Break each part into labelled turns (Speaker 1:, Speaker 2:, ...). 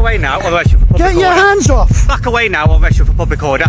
Speaker 1: away now, otherwise you're for public order.
Speaker 2: Get your hands off!
Speaker 1: Back away now, otherwise you're for public order.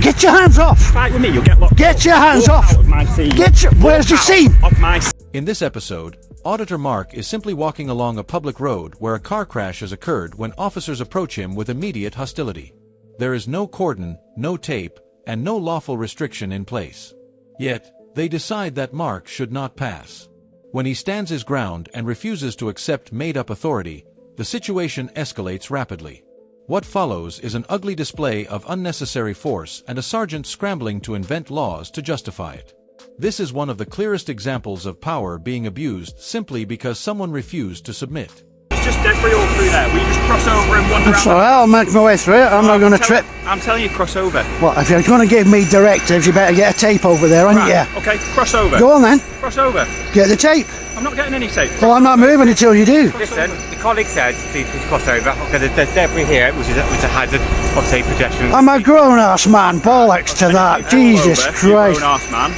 Speaker 2: Get your hands off!
Speaker 3: Fight with me, you'll get locked.
Speaker 2: Get your hands
Speaker 3: Walk
Speaker 2: off!
Speaker 3: Out of my scene.
Speaker 2: Where's your scene?
Speaker 3: Off my scene.
Speaker 4: In this episode, Auditor Mark is simply walking along a public road where a car crash has occurred when officers approach him with immediate hostility. There is no cordon, no tape, and no lawful restriction in place. Yet, they decide that Mark should not pass. When he stands his ground and refuses to accept made-up authority, the situation escalates rapidly. What follows is an ugly display of unnecessary force and a sergeant scrambling to invent laws to justify it. This is one of the clearest examples of power being abused simply because someone refused to submit.
Speaker 3: It's just debris all through there. We just cross over and wander around.
Speaker 2: So I'll make my way through it. I'm not going to trip.
Speaker 3: I'm telling you, cross over.
Speaker 2: Well, if you're going to give me directives, you better get a tape over there, aren't
Speaker 3: Right.
Speaker 2: you?
Speaker 3: Okay, cross over.
Speaker 2: Go on then.
Speaker 3: Cross over.
Speaker 2: Get the tape.
Speaker 3: I'm not getting any tape.
Speaker 2: Well, I'm not moving until you do.
Speaker 1: Listen, the colleague said please cross over. Okay, there's debris here, which is a hazard of, say, pedestrians.
Speaker 2: I'm a grown-ass man. Bollocks to that. Jesus
Speaker 3: Over,
Speaker 2: Christ.
Speaker 3: You grown-ass man.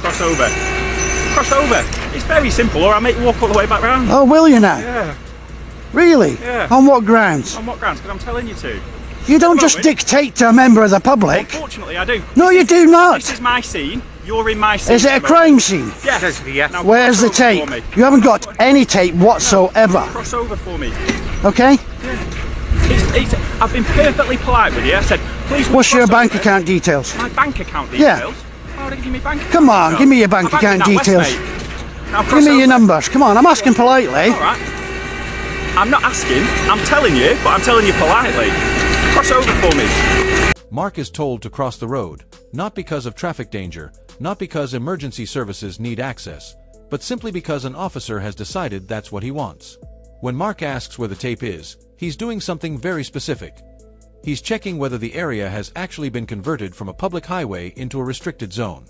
Speaker 3: Cross over. Cross over. It's very simple, or I'll make you walk all the way back round.
Speaker 2: Oh, will you now?
Speaker 3: Yeah.
Speaker 2: Really?
Speaker 3: Yeah.
Speaker 2: On what grounds?
Speaker 3: On what grounds? Because I'm telling you to.
Speaker 2: You don't just
Speaker 3: moment.
Speaker 2: dictate to a member of the public.
Speaker 3: Unfortunately, I do.
Speaker 2: No, you do not.
Speaker 3: This is my scene. You're in my scene.
Speaker 2: Is it a crime scene?
Speaker 3: Yes.
Speaker 1: Yes.
Speaker 3: Now,
Speaker 2: Where's the
Speaker 3: cross over
Speaker 2: tape?
Speaker 3: for me.
Speaker 2: You haven't got any tape whatsoever.
Speaker 3: Cross over for me.
Speaker 2: Okay?
Speaker 3: I've been perfectly polite with you. I said, please.
Speaker 2: What's your
Speaker 3: cross
Speaker 2: bank
Speaker 3: over.
Speaker 2: account details?
Speaker 3: My bank account
Speaker 2: Yeah.
Speaker 3: details? Why would I give you my bank account
Speaker 2: Come on,
Speaker 3: details?
Speaker 2: give me your bank
Speaker 3: I'm
Speaker 2: account
Speaker 3: banking at
Speaker 2: details.
Speaker 3: West, mate. Now
Speaker 2: Give
Speaker 3: cross
Speaker 2: me your
Speaker 3: over.
Speaker 2: numbers. Come on, I'm asking politely.
Speaker 3: All right. I'm not asking. I'm telling you, but I'm telling you politely. Cross over for me.
Speaker 4: Mark is told to cross the road, not because of traffic danger, not because emergency services need access, but simply because an officer has decided that's what he wants. When Mark asks where the tape is, he's doing something very specific. He's checking whether the area has actually been converted from a public highway into a restricted zone.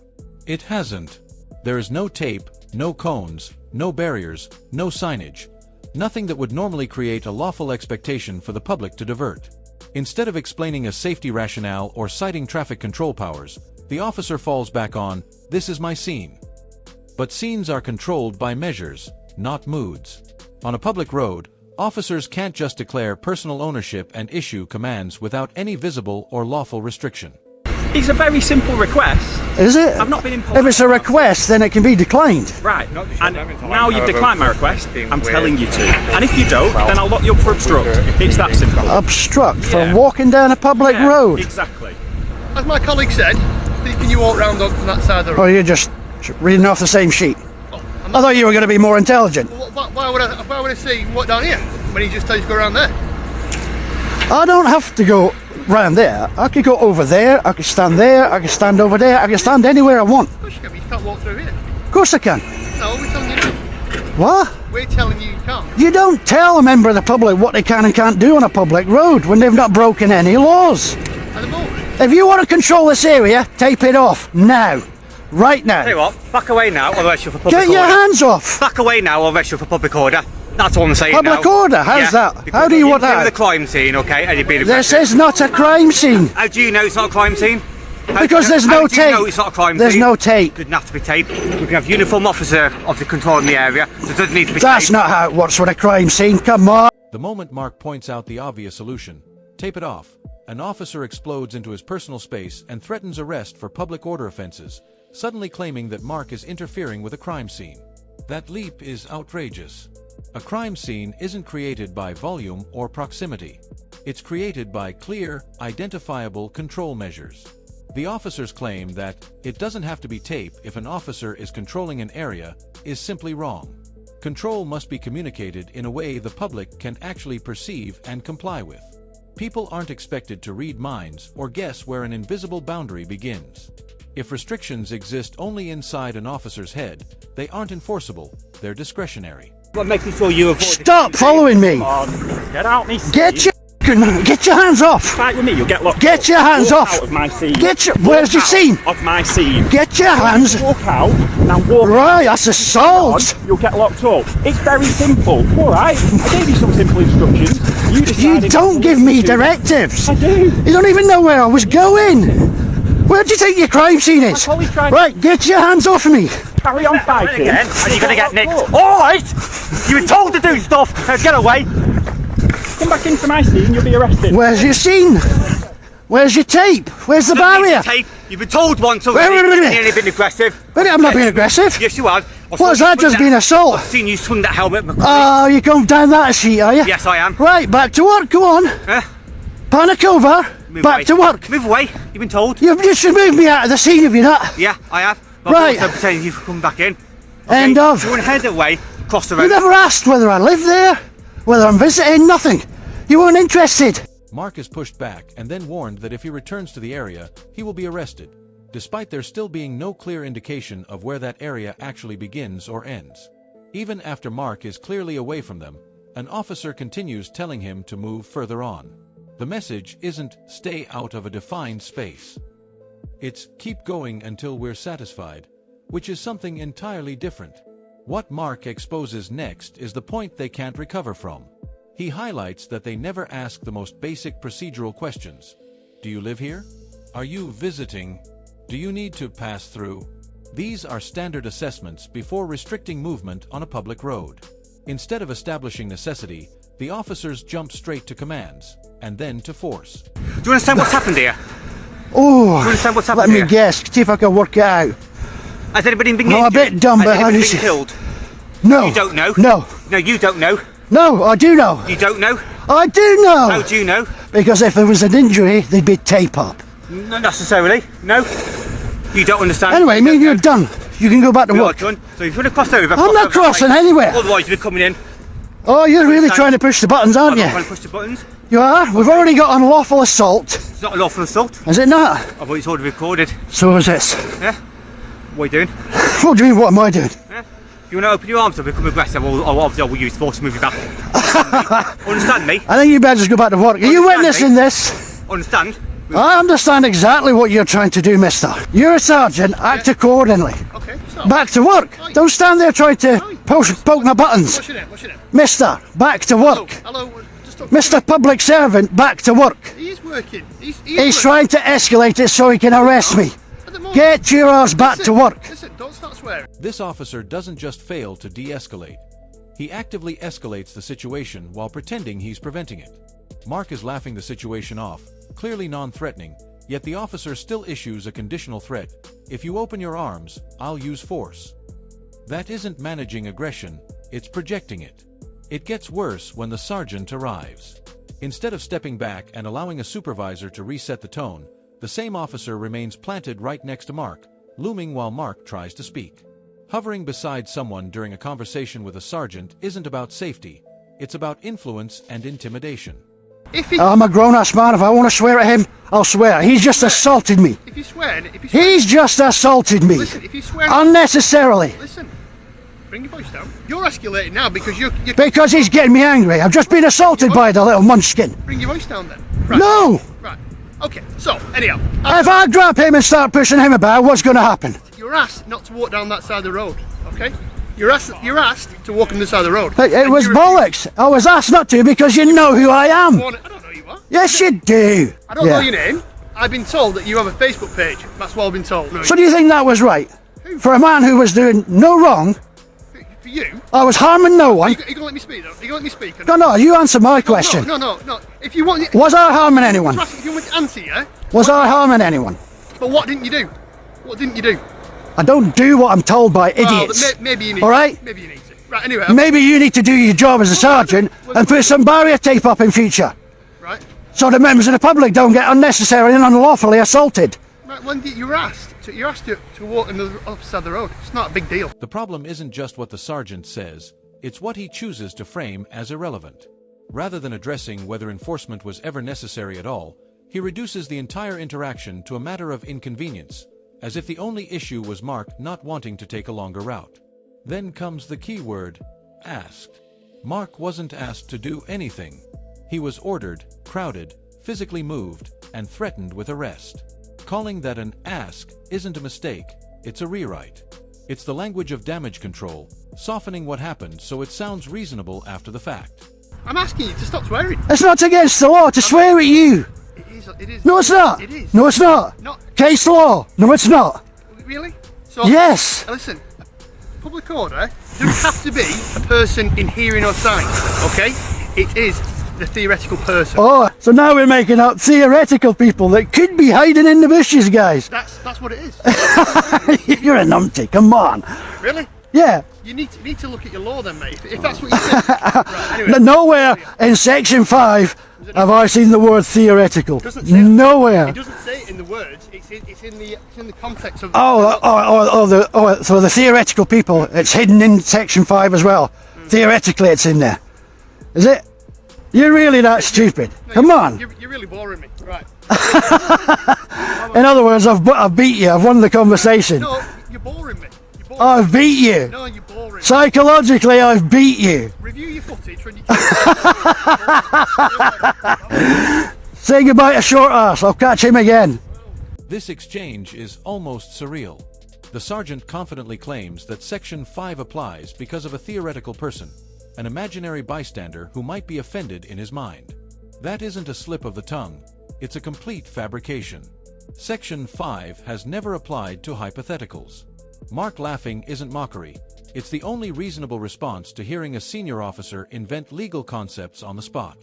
Speaker 4: It hasn't. There is no tape, no cones, no barriers, no signage. Nothing that would normally create a lawful expectation for the public to divert. Instead of explaining a safety rationale or citing traffic control powers, the officer falls back on, "This is my scene." But scenes are controlled by measures, not moods. On a public road, officers can't just declare personal ownership and issue commands without any visible or lawful restriction.
Speaker 3: It's a very simple request.
Speaker 2: Is it?
Speaker 3: I've not been in
Speaker 2: If it's a request, then it can be declined.
Speaker 3: Right. And now you've declined my request, I'm telling you to. And if you don't, then I'll lock you up for obstruct. It's that simple.
Speaker 2: Obstruct for
Speaker 3: Yeah.
Speaker 2: walking down a public
Speaker 3: Yeah,
Speaker 2: road.
Speaker 3: Exactly.
Speaker 5: As my colleague said, can you walk round on that side of the road?
Speaker 2: Or you're just reading off the same sheet. I thought you were going to be more intelligent.
Speaker 5: Why would I see what down here when he just tells you to go around there?
Speaker 2: I don't have to go round there. I could go over there, I could stand there, I could stand over there, I could stand anywhere I want.
Speaker 5: Of course you can, but you can't walk through here.
Speaker 2: Of course I can.
Speaker 5: No, we're telling you no.
Speaker 2: What?
Speaker 5: We're telling you you can't.
Speaker 2: You don't tell a member of the public what they can and can't do on a public road when they've not broken any laws.
Speaker 5: At the moment.
Speaker 2: If you want to control this area, tape it off now. Right now.
Speaker 1: Tell you what, back away now, otherwise you're for public
Speaker 2: Get
Speaker 1: order.
Speaker 2: your hands off.
Speaker 1: Back away now, otherwise you're for public order. That's all I'm saying
Speaker 2: Public
Speaker 1: now.
Speaker 2: order? How's that?
Speaker 1: because
Speaker 2: How do you want
Speaker 1: You've been
Speaker 2: that?
Speaker 1: with a crime scene, okay, and you've been
Speaker 2: This
Speaker 1: aggressive.
Speaker 2: is not a crime scene.
Speaker 1: How do you know it's not a crime scene?
Speaker 2: Because there's no
Speaker 1: How do you
Speaker 2: tape.
Speaker 1: know it's not a crime
Speaker 2: There's
Speaker 1: scene?
Speaker 2: no tape.
Speaker 1: Doesn't have to be tape. We can have uniform officer of the control in the area. There doesn't need to be
Speaker 2: That's
Speaker 1: tape.
Speaker 2: not how it works with a crime scene. Come on.
Speaker 4: The moment Mark points out the obvious solution, tape it off, an officer explodes into his personal space and threatens arrest for public order offenses, suddenly claiming that Mark is interfering with a crime scene. That leap is outrageous. A crime scene isn't created by volume or proximity. It's created by clear, identifiable control measures. The officer's claim that it doesn't have to be tape if an officer is controlling an area is simply wrong. Control must be communicated in a way the public can actually perceive and comply with. People aren't expected to read minds or guess where an invisible boundary begins. If restrictions exist only inside an officer's head, they aren't enforceable, they're discretionary.
Speaker 1: But making sure you avoid
Speaker 2: Stop following me.
Speaker 3: Get out me.
Speaker 2: Get your hands off.
Speaker 3: Fight with me, you'll get locked
Speaker 2: Get
Speaker 3: up.
Speaker 2: your hands
Speaker 3: Walk
Speaker 2: off.
Speaker 3: out of my scene.
Speaker 2: Where's your
Speaker 3: Out
Speaker 2: scene?
Speaker 3: Of my scene.
Speaker 2: Get your hands.
Speaker 3: Walk out. Now walk
Speaker 2: Right, that's assault.
Speaker 3: on, you'll get locked up. It's very simple. Alright, I gave you some simple instructions. You
Speaker 2: You
Speaker 3: decided
Speaker 2: don't
Speaker 3: to
Speaker 2: give me
Speaker 3: do that.
Speaker 2: directives.
Speaker 3: I do.
Speaker 2: You don't even know where I was going. Where do you think your crime scene is?
Speaker 3: My colleague tried-
Speaker 2: Right, get your hands off me.
Speaker 3: Carry on fighting.
Speaker 1: again, and you're going to get nicked.
Speaker 3: locked up.
Speaker 1: All right! You were told to do stuff. Now get away.
Speaker 3: come back into my scene, you'll be arrested.
Speaker 2: Where's your scene? Where's your tape? Where's the barrier?
Speaker 1: Tape. You've been told once already.
Speaker 2: Wait.
Speaker 1: You've been aggressive.
Speaker 2: But I'm not being aggressive.
Speaker 1: Yes, you have.
Speaker 2: What's that just been assault?
Speaker 1: I've seen you swing that helmet.
Speaker 2: Oh, you're going down that sheet, are you?
Speaker 1: Yes, I am.
Speaker 2: Right, back to work, go on. Panic over,
Speaker 1: Move
Speaker 2: back
Speaker 1: away.
Speaker 2: to work.
Speaker 1: Move away. You've been told.
Speaker 2: You've just removed me out of the scene, have you not?
Speaker 1: Yeah, I have. But
Speaker 2: Right.
Speaker 1: I'm also pretending you've come back in. Okay?
Speaker 2: End of.
Speaker 1: You want to head away, cross the road.
Speaker 2: You never asked whether I live there, whether I'm visiting, nothing. You weren't interested.
Speaker 4: Mark is pushed back and then warned that if he returns to the area, he will be arrested, despite there still being no clear indication of where that area actually begins or ends. Even after Mark is clearly away from them, an officer continues telling him to move further on. The message isn't "stay out of a defined space." It's "keep going until we're satisfied," which is something entirely different. What Mark exposes next is the point they can't recover from. He highlights that they never ask the most basic procedural questions. Do you live here? Are you visiting? Do you need to pass through? These are standard assessments before restricting movement on a public road. Instead of establishing necessity, the officers jump straight to commands, and then to force.
Speaker 1: Do you understand what's happened here?
Speaker 2: Oh,
Speaker 1: Do you understand what's happened
Speaker 2: let me
Speaker 1: here?
Speaker 2: guess, see if I can work it out.
Speaker 1: Has anybody been
Speaker 2: I'm a
Speaker 1: injured?
Speaker 2: bit dumb,
Speaker 1: Has
Speaker 2: but how
Speaker 1: anybody
Speaker 2: do
Speaker 1: been
Speaker 2: you-
Speaker 1: killed?
Speaker 2: No.
Speaker 1: You don't know?
Speaker 2: No.
Speaker 1: No, you don't know.
Speaker 2: No, I do know.
Speaker 1: You don't know?
Speaker 2: I do know.
Speaker 1: How do you know?
Speaker 2: Because if there was an injury, there'd be tape up.
Speaker 1: Not necessarily. No. You don't understand.
Speaker 2: Anyway, me and you're done. You can go back to
Speaker 1: We are
Speaker 2: work.
Speaker 1: done. So if you want to cross over,
Speaker 2: I'm not crossing anywhere.
Speaker 1: Otherwise, you're coming in.
Speaker 2: Oh, you're really
Speaker 1: Understand?
Speaker 2: trying to push the buttons, aren't
Speaker 1: I'm
Speaker 2: you?
Speaker 1: not trying to push the buttons.
Speaker 2: You are? We've already got unlawful assault.
Speaker 1: It's not a lawful assault.
Speaker 2: Is it not?
Speaker 1: I thought it's already recorded.
Speaker 2: So is this.
Speaker 1: Yeah. What are you doing?
Speaker 2: What do you mean, what am I doing?
Speaker 1: Yeah. You want to open your arms and become aggressive, or obviously I will use force to move you back. Understand me?
Speaker 2: I think you better just go back to work. Are you
Speaker 1: Understand
Speaker 2: witnessing
Speaker 1: me?
Speaker 2: this?
Speaker 1: Understand?
Speaker 2: I understand exactly what you're trying to do, mister. You're a sergeant, act accordingly.
Speaker 5: Okay, stop.
Speaker 2: Back to work.
Speaker 5: Right.
Speaker 2: Don't stand there trying to poke my buttons.
Speaker 5: What's your name? What's your name?
Speaker 2: Mister, back to
Speaker 5: Hello.
Speaker 2: work.
Speaker 5: Hello. Just talk.
Speaker 2: Mr. Public Servant, back to work.
Speaker 5: He is working. He
Speaker 2: He's
Speaker 5: is
Speaker 2: trying to escalate it so he can arrest me.
Speaker 5: At the moment.
Speaker 2: Get your ass back to work.
Speaker 5: Listen, don't start swearing.
Speaker 4: This officer doesn't just fail to de-escalate. He actively escalates the situation while pretending he's preventing it. Mark is laughing the situation off, clearly non-threatening, yet the officer still issues a conditional threat. If you open your arms, I'll use force. That isn't managing aggression, it's projecting it. It gets worse when the sergeant arrives. Instead of stepping back and allowing a supervisor to reset the tone, the same officer remains planted right next to Mark, looming while Mark tries to speak. Hovering beside someone during a conversation with a sergeant isn't about safety, it's about influence and intimidation.
Speaker 5: If he,
Speaker 2: I'm a grown-ass man. If I want to swear at him, I'll swear. He's just assaulted me.
Speaker 5: if you swear,
Speaker 2: He's just assaulted me.
Speaker 5: listen, if you swear,
Speaker 2: Unnecessarily.
Speaker 5: listen. Bring your voice down. You're escalating now because you're
Speaker 2: Because he's getting me angry. I've just been assaulted by the little munchkin.
Speaker 5: bring your voice down then. Right.
Speaker 2: No!
Speaker 5: Right. Okay. So anyhow,
Speaker 2: If I grab him and start pushing him about, what's going to happen?
Speaker 5: you're asked not to walk down that side of the road. Okay. You're asked to walk on the side of the road.
Speaker 2: It
Speaker 5: And
Speaker 2: was
Speaker 5: you
Speaker 2: bollocks. I was asked not to because you know who I am.
Speaker 5: refuse. I don't know who you are.
Speaker 2: Yes, you do.
Speaker 5: I don't know your name. I've been told that you have a Facebook page. That's what I've been told. No,
Speaker 2: So do you think that was right? For a man who was doing no wrong,
Speaker 5: for you,
Speaker 2: I was harming no
Speaker 5: are
Speaker 2: one.
Speaker 5: you gonna let me speak though? Are you gonna let me speak?
Speaker 2: No, you answer my question.
Speaker 5: No. If you want,
Speaker 2: Was I harming anyone?
Speaker 5: if you want to answer, yeah.
Speaker 2: Was I harming anyone?
Speaker 5: But what didn't you do? What didn't you do?
Speaker 2: I don't do what I'm told by
Speaker 5: Well,
Speaker 2: idiots.
Speaker 5: maybe you need.
Speaker 2: All right?
Speaker 5: Maybe you need to. Right. Anyway.
Speaker 2: Maybe you need to do your job as a sergeant and put some barrier tape up in future,
Speaker 5: Right.
Speaker 2: so the members of the public don't get unnecessarily and unlawfully assaulted.
Speaker 5: Right. When you're asked to walk on the opposite side of the road. It's not a big deal.
Speaker 4: The problem isn't just what the sergeant says, it's what he chooses to frame as irrelevant. Rather than addressing whether enforcement was ever necessary at all, he reduces the entire interaction to a matter of inconvenience, as if the only issue was Mark not wanting to take a longer route. Then comes the key word, asked. Mark wasn't asked to do anything. He was ordered, crowded, physically moved, and threatened with arrest. Calling that an ask isn't a mistake, it's a rewrite. It's the language of damage control, softening what happened so it sounds reasonable after the fact.
Speaker 5: I'm asking you to stop swearing.
Speaker 2: It's not against the law to swear at you.
Speaker 5: It is. It is.
Speaker 2: No, it's not.
Speaker 5: It is.
Speaker 2: No, it's not.
Speaker 5: Not
Speaker 2: Case law. No, it's not.
Speaker 5: really. So
Speaker 2: Yes.
Speaker 5: Listen. Public order doesn't have to be a person in hearing or sight. Okay. It is the theoretical person.
Speaker 2: Oh, so now we're making up theoretical people that could be hiding in the bushes, guys.
Speaker 5: That's what it is.
Speaker 2: You're a numpty, come on.
Speaker 5: Really?
Speaker 2: Yeah.
Speaker 5: You need to look at your law then, mate. If that's what you think. Right, anyway.
Speaker 2: Nowhere in section 5 have I seen the word theoretical.
Speaker 5: It doesn't say
Speaker 2: Nowhere.
Speaker 5: It doesn't say it in the words. It's in the context of.
Speaker 2: So the theoretical people, it's hidden in section 5 as well. Theoretically, it's in there. Is it? You're really that stupid.
Speaker 5: No,
Speaker 2: Come on.
Speaker 5: You're really boring me. Right.
Speaker 2: In other words, I've beat you. I've won the conversation.
Speaker 5: No, you're boring me. You're boring
Speaker 2: I've beat you.
Speaker 5: No, you're boring.
Speaker 2: Psychologically, I've beat you.
Speaker 5: Review your footage when you
Speaker 2: Say goodbye to short ass. I'll catch him again.
Speaker 4: This exchange is almost surreal. The sergeant confidently claims that Section 5 applies because of a theoretical person, an imaginary bystander who might be offended in his mind. That isn't a slip of the tongue, it's a complete fabrication. Section 5 has never applied to hypotheticals. Mark laughing isn't mockery, it's the only reasonable response to hearing a senior officer invent legal concepts on the spot.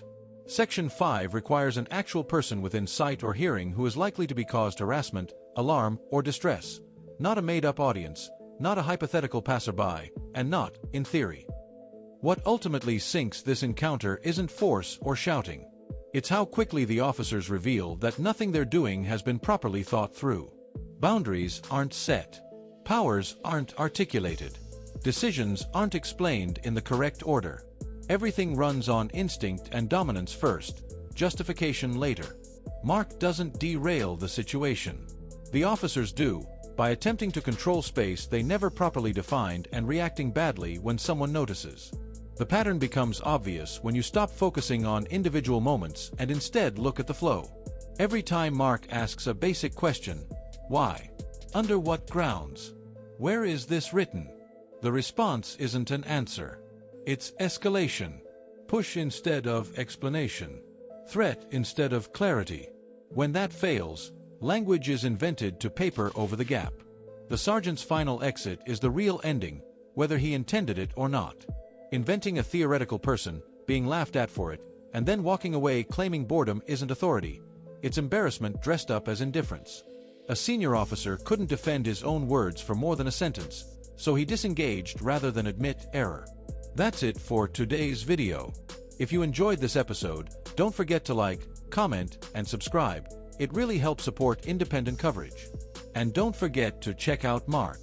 Speaker 4: Section 5 requires an actual person within sight or hearing who is likely to be caused harassment, alarm, or distress. Not a made-up audience, not a hypothetical passerby, and not, in theory. What ultimately sinks this encounter isn't force or shouting. It's how quickly the officers reveal that nothing they're doing has been properly thought through. Boundaries aren't set. Powers aren't articulated. Decisions aren't explained in the correct order. Everything runs on instinct and dominance first, justification later. Mark doesn't derail the situation. The officers do, by attempting to control space they never properly defined and reacting badly when someone notices. The pattern becomes obvious when you stop focusing on individual moments and instead look at the flow. Every time Mark asks a basic question, why? Under what grounds? Where is this written? The response isn't an answer. It's escalation. Push instead of explanation. Threat instead of clarity. When that fails, language is invented to paper over the gap. The sergeant's final exit is the real ending, whether he intended it or not. Inventing a theoretical person, being laughed at for it, and then walking away claiming boredom isn't authority. It's embarrassment dressed up as indifference. A senior officer couldn't defend his own words for more than a sentence, so he disengaged rather than admit error. That's it for today's video. If you enjoyed this episode, don't forget to like, comment, and subscribe. It really helps support independent coverage. And don't forget to check out Mark.